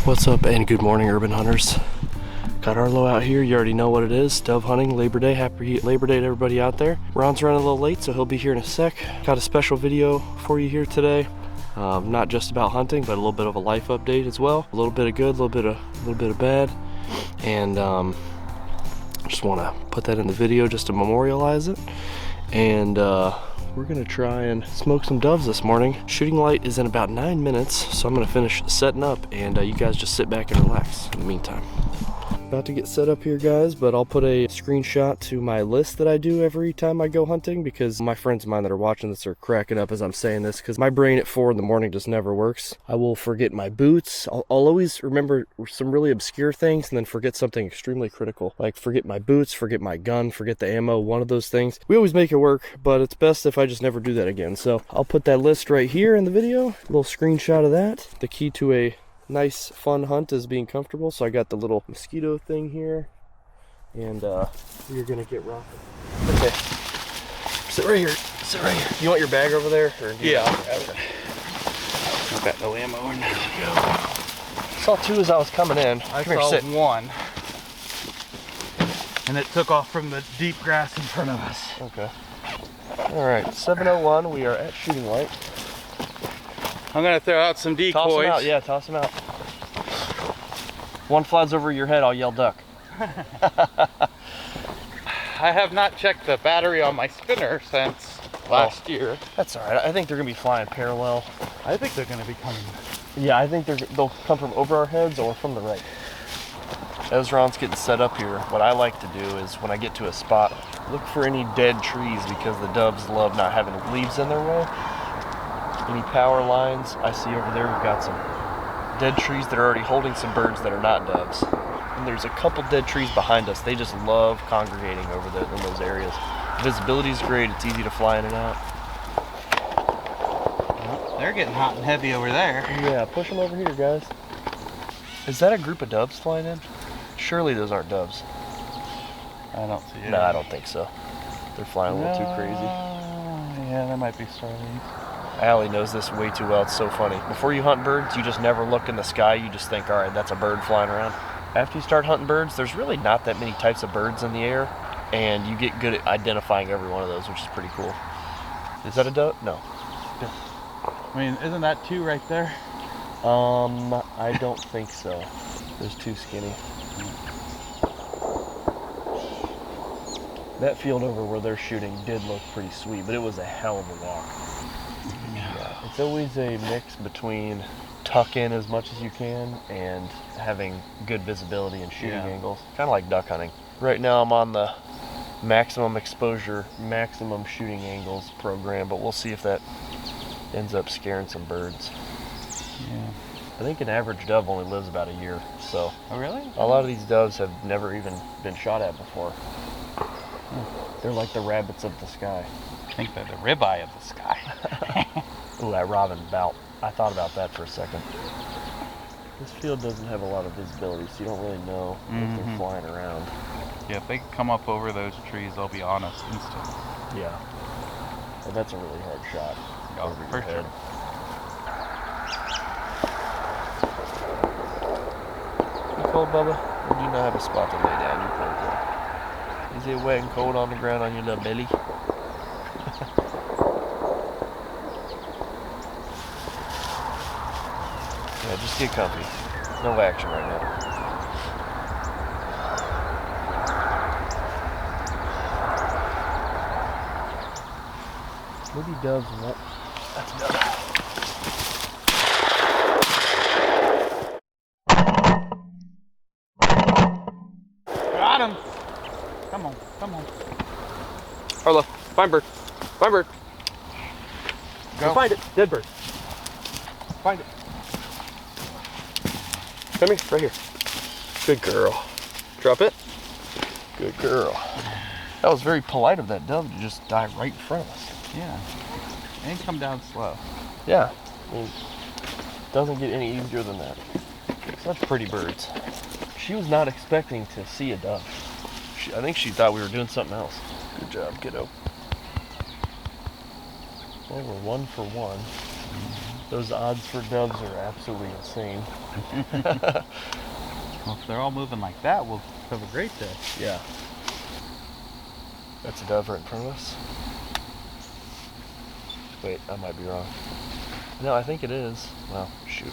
What's up and good morning, urban hunters. Got Arlo out here. You already know what it is. Dove hunting, Labor Day. Happy Labor Day to everybody out there. Ron's running a little late, so he'll be here in a sec. Got a special video for you here today. Not just about hunting, but a little bit of a life update as well. A little bit of good, a little bit of bad. And just want to put that in the video just to memorialize it. And we're gonna try and smoke some doves this morning. Shooting light is in about 9 minutes, so I'm gonna finish setting up and you guys just sit back and relax in the meantime. About to get set up here, guys, but I'll put a screenshot to my list that I do every time I go hunting, because my friends of mine that are watching this are cracking up as I'm saying this, because my brain at 4 in the morning just never works. I will forget my boots. I'll always remember some really obscure things and then forget something extremely critical. Like forget my boots, forget my gun, forget the ammo, one of those things. We always make it work, but it's best if I just never do that again. So I'll put that list right here in the video, a little screenshot of that. The key to a nice fun hunt is being comfortable, so I got the little mosquito thing here, and we're gonna get rocking. Okay, sit right here. You want your bag over there? Or yeah, I'll grab it. I've got no ammo in there. Saw two as I was coming in. I saw one, and it took off from the deep grass in front of us. Okay. All right, 7:01. We are at shooting light. I'm gonna throw out some decoys. Toss them out, yeah, toss them out. One flies over your head, I'll yell duck. I have not checked the battery on my spinner since last year. That's all right. I think they're gonna be flying parallel. I think they're gonna be coming. Yeah, I think they'll come from over our heads or from the right. As Ron's getting set up here, what I like to do is when I get to a spot, look for any dead trees, because the doves love not having leaves in their way. Any power lines I see over there, we've got some dead trees that are already holding some birds that are not doves. And there's a couple dead trees behind us. They just love congregating over in those areas. Visibility is great, it's easy to fly in and out. Well, they're getting hot and heavy over there. Yeah, push them over here, guys. Is that a group of doves flying in? Surely those aren't doves. I don't see it. No, I don't think so. They're flying a little too crazy. Yeah, there might be starlings. Allie knows this way too well. It's so funny. Before you hunt birds, you just never look in the sky. You just think, all right, that's a bird flying around. After you start hunting birds, there's really not that many types of birds in the air, and you get good at identifying every one of those, which is pretty cool. Is that a dove? No. I mean, isn't that two right there? I don't think so. There's too skinny. That field over where they're shooting did look pretty sweet, but it was a hell of a walk. Yeah, it's always a mix between tuck in as much as you can and having good visibility and shooting angles. Kind of like duck hunting. Right now I'm on the maximum exposure, maximum shooting angles program, but we'll see if that ends up scaring some birds. Yeah. I think an average dove only lives about a year, so. Oh, really? A lot of these doves have never even been shot at before. They're like the rabbits of the sky. I think they're the ribeye of the sky. Ooh, that robin bout. I thought about that for a second. This field doesn't have a lot of visibility, so you don't really know if they're flying around. Yeah, if they come up over those trees, they'll be on us instantly. Yeah. Well, that's a really hard shot. Oh, over for your head. You cold, Bubba? Or do you not have a spot to lay down? You're cold, though. Is it wet and cold on the ground on your little belly? Yeah, just get comfy. No action right now. Maybe doves won't. That's a dove. Got him! Come on, come on. Arlo, find bird. Find bird. Go. Find it. Dead bird. Find it. Come here, right here. Good girl. Drop it. Good girl. That was very polite of that dove to just die right in front of us. Yeah. And come down slow. Yeah. I mean, doesn't get any easier than that. Such pretty birds. She was not expecting to see a dove. I think she thought we were doing something else. Good job, kiddo. Well, we're 1 for 1. Those odds for doves are absolutely insane. Well, if they're all moving like that, we'll have a great day. Yeah. That's a dove right in front of us. Wait, I might be wrong. No, I think it is. Well, shoot.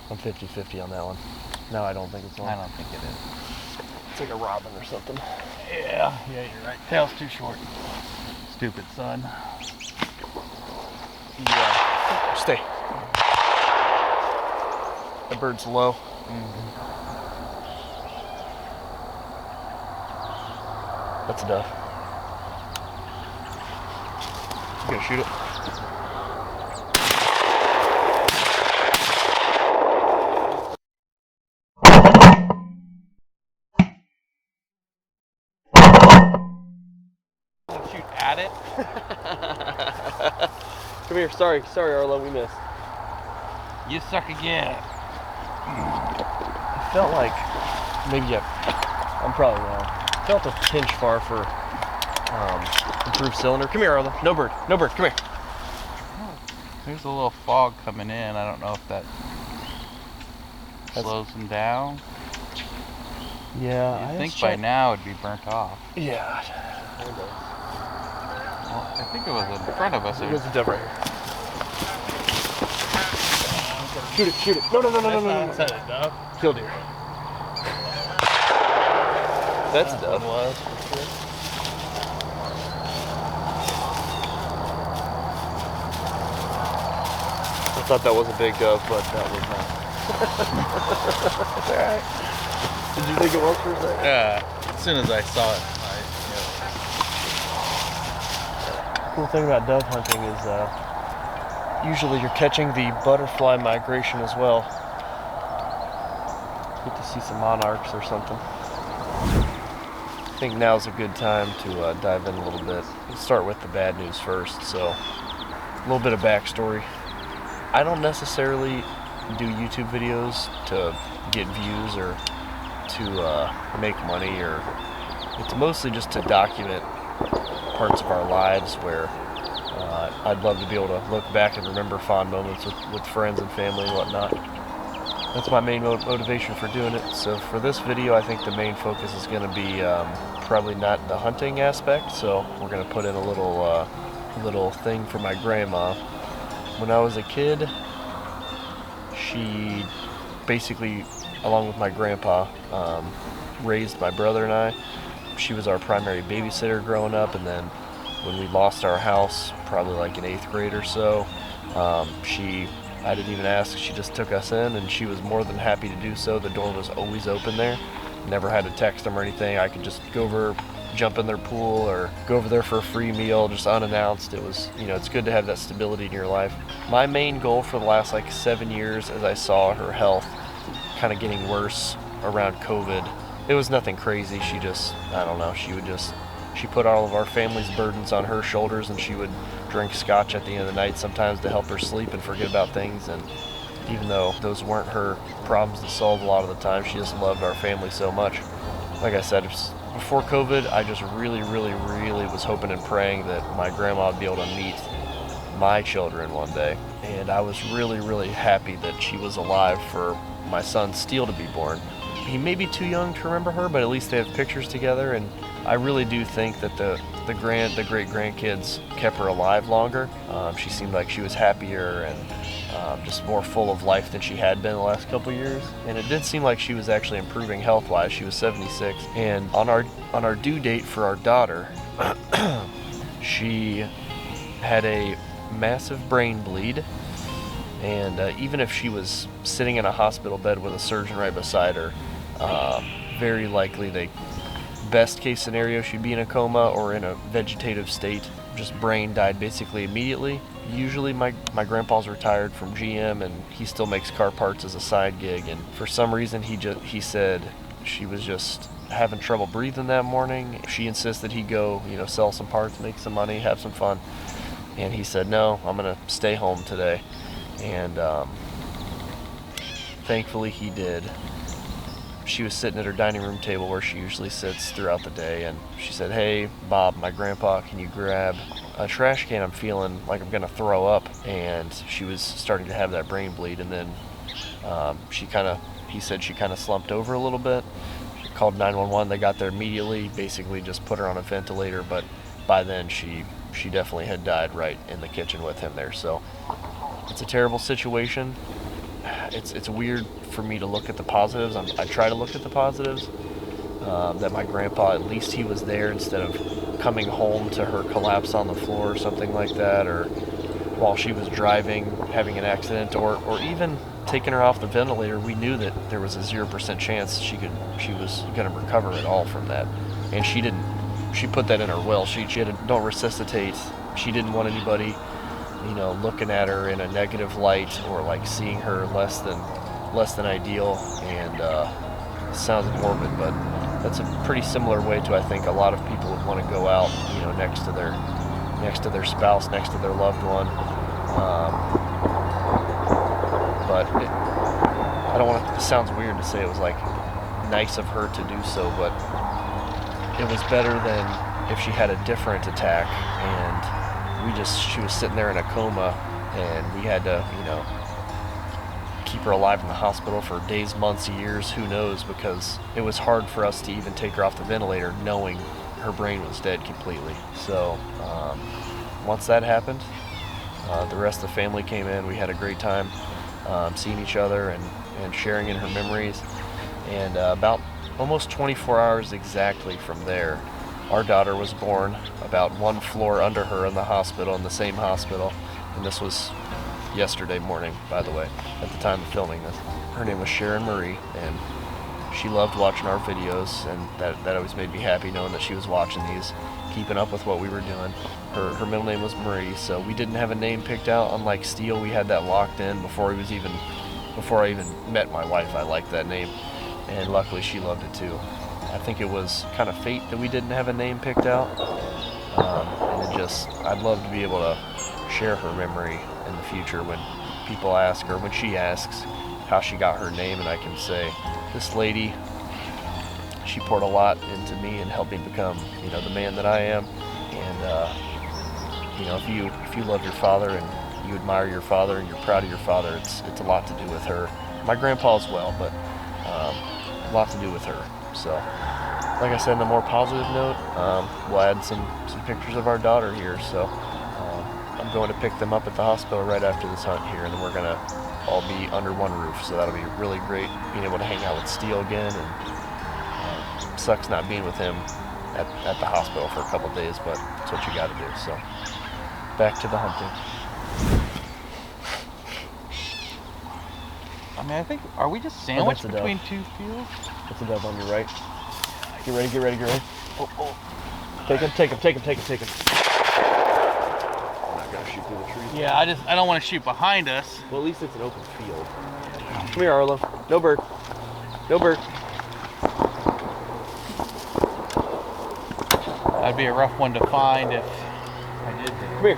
I'm 50-50 on that one. No, I don't think it's one. I don't think it is. It's like a robin or something. Yeah, you're right. Tail's too short. Stupid son. Yeah. Stay. The bird's low. That's a dove. You gonna shoot it? Shoot at it. Come here. Sorry, Arlo, we missed. You suck again. I felt like maybe I'm probably wrong. Felt a pinch far for improved cylinder. Come here, Arlo. No bird. Come here. There's a little fog coming in. I don't know if that slows them down. Yeah, I think by now it'd be burnt off. Yeah. Well, I think it was in front of us. There's a dove right here. Shoot it. No. That's not a dove. Kill deer. That's a dove. Was. I thought that was a big dove, but that was not. It's alright. Did you think it was for a second? Yeah. As soon as I saw it, Cool thing about dove hunting is usually you're catching the butterfly migration as well. Get to see some monarchs or something. I think now's a good time to dive in a little bit. Let's start with the bad news first. So, a little bit of backstory. I don't necessarily do YouTube videos to get views or to make money, or it's mostly just to document parts of our lives where I'd love to be able to look back and remember fond moments with friends and family and whatnot. That's my main motivation for doing it. So for this video, I think the main focus is going to be probably not the hunting aspect. So we're going to put in a little thing for my grandma. When I was a kid, she basically, along with my grandpa, raised my brother and I. She was our primary babysitter growing up, and then when we lost our house, probably like in 8th grade or so, I didn't even ask, she just took us in, and she was more than happy to do so. The door was always open there. Never had to text them or anything. I could just go over, jump in their pool, or go over there for a free meal, just unannounced. It was, it's good to have that stability in your life. My main goal for the last 7 years, as I saw her health kind of getting worse around COVID, it was nothing crazy. She just, I don't know, she put all of our family's burdens on her shoulders, and she would drink scotch at the end of the night sometimes to help her sleep and forget about things. And even though those weren't her problems to solve a lot of the time, she just loved our family so much. Like I said, before COVID, I just really was hoping and praying that my grandma would be able to meet my children one day. And I was really happy that she was alive for my son Steele to be born. He may be too young to remember her, but at least they have pictures together, and I really do think that the great-grandkids kept her alive longer. She seemed like she was happier and just more full of life than she had been the last couple of years. And it did seem like she was actually improving health-wise. She was 76, and on our due date for our daughter, she had a massive brain bleed. And even if she was sitting in a hospital bed with a surgeon right beside her, very likely best case scenario, she'd be in a coma or in a vegetative state. Just brain died basically immediately. Usually my grandpa's retired from GM, and he still makes car parts as a side gig. And for some reason he said she was just having trouble breathing that morning. She insisted he go, sell some parts, make some money, have some fun. And he said, no, I'm gonna stay home today. And thankfully he did. she was sitting at her dining room table where she usually sits throughout the day, and she said, "Hey, Bob, my grandpa, can you grab a trash can? I'm feeling like I'm gonna throw up." And she was starting to have that brain bleed, and then he said she kind of slumped over a little bit. She called 911. They got there immediately, basically just put her on a ventilator, but by then she definitely had died right in the kitchen with him there. So it's a terrible situation. It's weird for me to look at the positives. I try to look at the positives, that my grandpa, at least he was there instead of coming home to her collapse on the floor or something like that, or while she was driving, having an accident, or even taking her off the ventilator. We knew that there was a 0% chance she was going to recover at all from that, and she didn't. She put that in her will. She had don't resuscitate. She didn't want anybody, looking at her in a negative light or like seeing her less than ideal. And it sounds morbid, but that's a pretty similar way to, I think, a lot of people would want to go out, next to their spouse, next to their loved one. But I don't want to. It sounds weird to say it was like nice of her to do so, but it was better than if she had a different attack and she was sitting there in a coma, and we had to, keep her alive in the hospital for days, months, years, who knows, because it was hard for us to even take her off the ventilator knowing her brain was dead completely. So once that happened, the rest of the family came in. We had a great time seeing each other and sharing in her memories. And about almost 24 hours exactly from there, our daughter was born about one floor under her in the same hospital. And this was yesterday morning, by the way, at the time of filming this. Her name was Sharon Marie, and she loved watching our videos, and that always made me happy knowing that she was watching these, keeping up with what we were doing. Her middle name was Marie, so we didn't have a name picked out. Unlike Steele, we had that locked in before I even met my wife. I liked that name, and luckily she loved it too. I think it was kind of fate that we didn't have a name picked out, and I'd love to be able to share her memory in the future when people ask, or when she asks how she got her name, and I can say, this lady, she poured a lot into me and helped me become, the man that I am. And if you love your father and you admire your father and you're proud of your father, it's a lot to do with her. My grandpa as well, but a lot to do with her. So, like I said, on a more positive note, we'll add some pictures of our daughter here. So I'm going to pick them up at the hospital right after this hunt here, and then we're gonna all be under one roof. So that'll be really great, being able to hang out with Steele again. And sucks not being with him at the hospital for a couple of days, but it's what you got to do. So back to the hunting. I mean, I think, are we just sandwiched between two fields? That's a dove on your right. Get ready. Oh. Take him. I'm not gonna shoot through the trees. Yeah, I don't want to shoot behind us. Well, at least it's an open field. Come here, Arlo. No bird. That'd be a rough one to find if I did. Come here.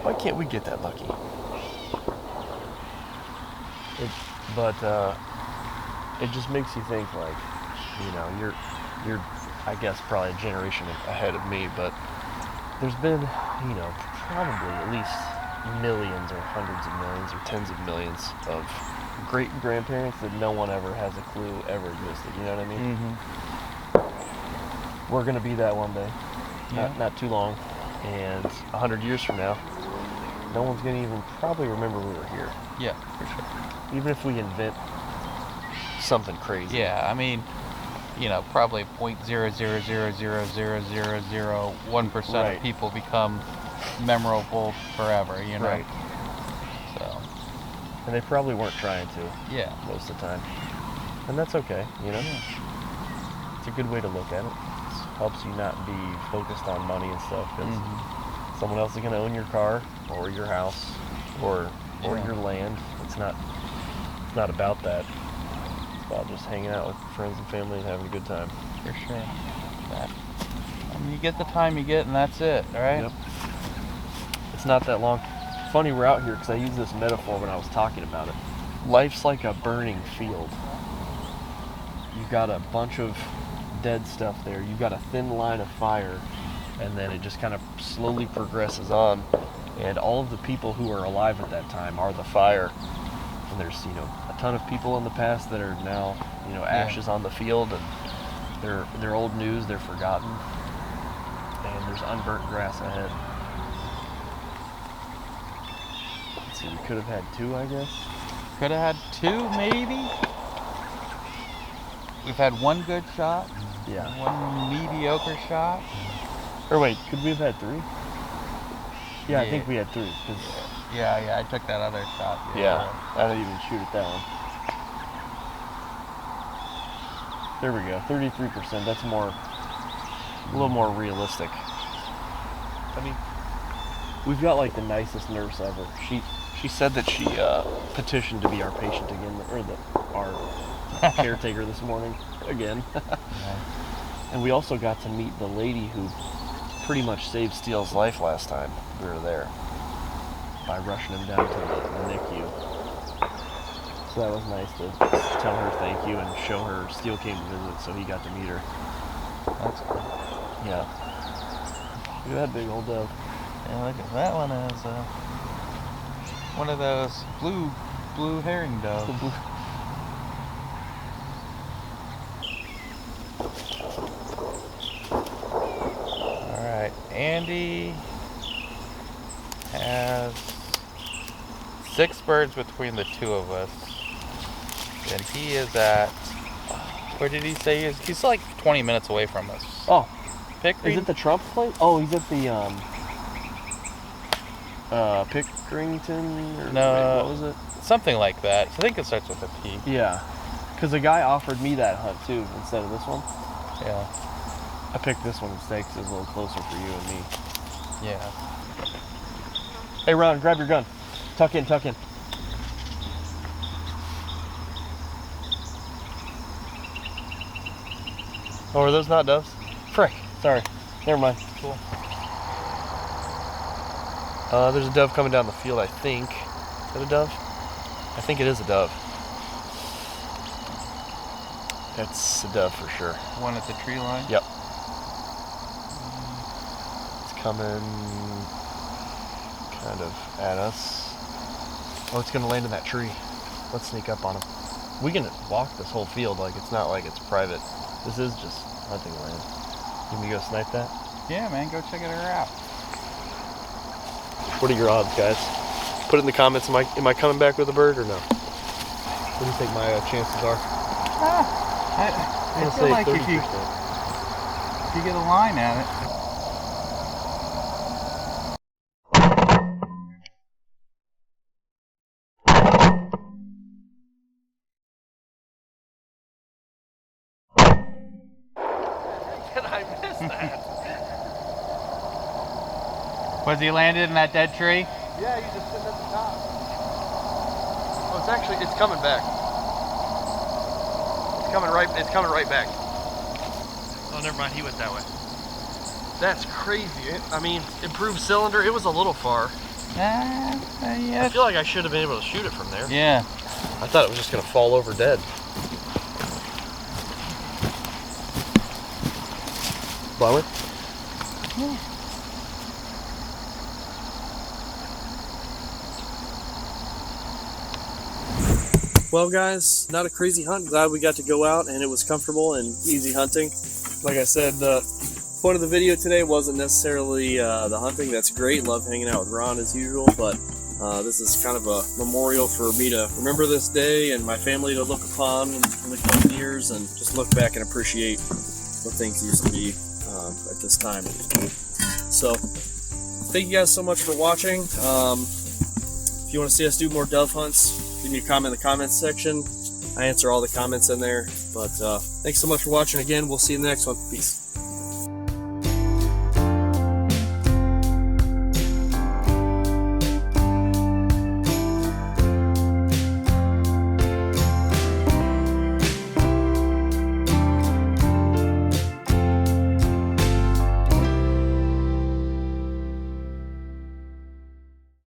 Why can't we get that lucky? It just makes you think, like, you're I guess probably a generation ahead of me, but there's been, probably at least millions or hundreds of millions or tens of millions of great grandparents that no one ever has a clue ever existed. You know what I mean? Mm-hmm. We're gonna be that one day. Yeah. Not too long, and 100 years from now, no one's gonna even probably remember we were here. Yeah, for sure. Even if we invent something crazy. Yeah, I mean, probably 0.0000001% Right. of people become memorable forever, Right. So. And they probably weren't trying to. Yeah. Most of the time. And that's okay, Yeah. It's a good way to look at it. It helps you not be focused on money and stuff, because someone else is going to own your car or your house or your land. It's not about that. It's about just hanging out with friends and family and having a good time. For sure. You get the time you get, and that's it, right? Yep. It's not that long. Funny we're out here because I used this metaphor when I was talking about it. Life's like a burning field. You've got a bunch of dead stuff there. You've got a thin line of fire, and then it just kind of slowly progresses on. And all of the people who are alive at that time are the fire. And there's, you know, a ton of people in the past that are now, you know, ashes on the field, and they're old news, they're forgotten. And there's unburnt grass ahead. Let's see, we could have had 2, I guess. Could have had 2, maybe. We've had 1 good shot. Yeah. 1 mediocre shot. Or wait, could we have had 3? Yeah, I think we had 3. Yeah, I took that other shot. Yeah, I didn't even shoot at that one. There we go, 33%. That's more, a little more realistic. I mean, we've got like the nicest nurse ever. She said that she petitioned to be our patient again, or our caretaker this morning again. And we also got to meet the lady who pretty much saved Steele's life last time we were there by rushing him down to the NICU. So that was nice to tell her thank you and show her Steele came to visit, so he got to meet her. That's cool. Yeah. Look at that big old dove. Yeah, look at that one as one of those blue herring doves. Alright, Andy has 6 birds between the 2 of us. And he is at, where did he say he is? He's like 20 minutes away from us. Oh. Pickering? Is it the Trump place? Oh, he's at the Pickerington? Or No. What was it? Something like that. I think it starts with a P. Yeah. Because the guy offered me that hunt too, instead of this one. Yeah. I picked this one instead because it's a little closer for you and me. Yeah. Hey Ron, grab your gun. Tuck in, tuck in. Oh, are those not doves? Frick, sorry. Never mind. Cool. There's a dove coming down the field, I think. Is that a dove? I think it is a dove. That's a dove for sure. One at the tree line? Yep. It's coming kind of at us. Oh, it's gonna land in that tree. Let's sneak up on him. We can walk this whole field, like it's not like it's private. This is just hunting land. You want me to go snipe that? Yeah, man, go check it out. What are your odds, guys? Put it in the comments. Am I coming back with a bird or no? What do you think my chances are? I feel like 30%. if you get a line at it. I missed that. Was he landed in that dead tree? Yeah, he's just sitting at the top. Oh, it's coming back. It's coming right back. Oh, never mind, he went that way. That's crazy. I mean, improved cylinder, it was a little far. Yeah. I feel like I should have been able to shoot it from there. Yeah. I thought it was just gonna fall over dead. Bummer. Yeah. Well guys, not a crazy hunt. Glad we got to go out and it was comfortable and easy hunting. Like I said, the point of the video today wasn't necessarily the hunting. That's great. Love hanging out with Ron as usual, but this is kind of a memorial for me to remember this day and my family to look upon in the coming years and just look back and appreciate what things used to be at this time. So thank you guys so much for watching. If you want to see us do more dove hunts, leave me a comment in the comments section. I answer all the comments in there. But thanks so much for watching again. We'll see you in the next one. Peace.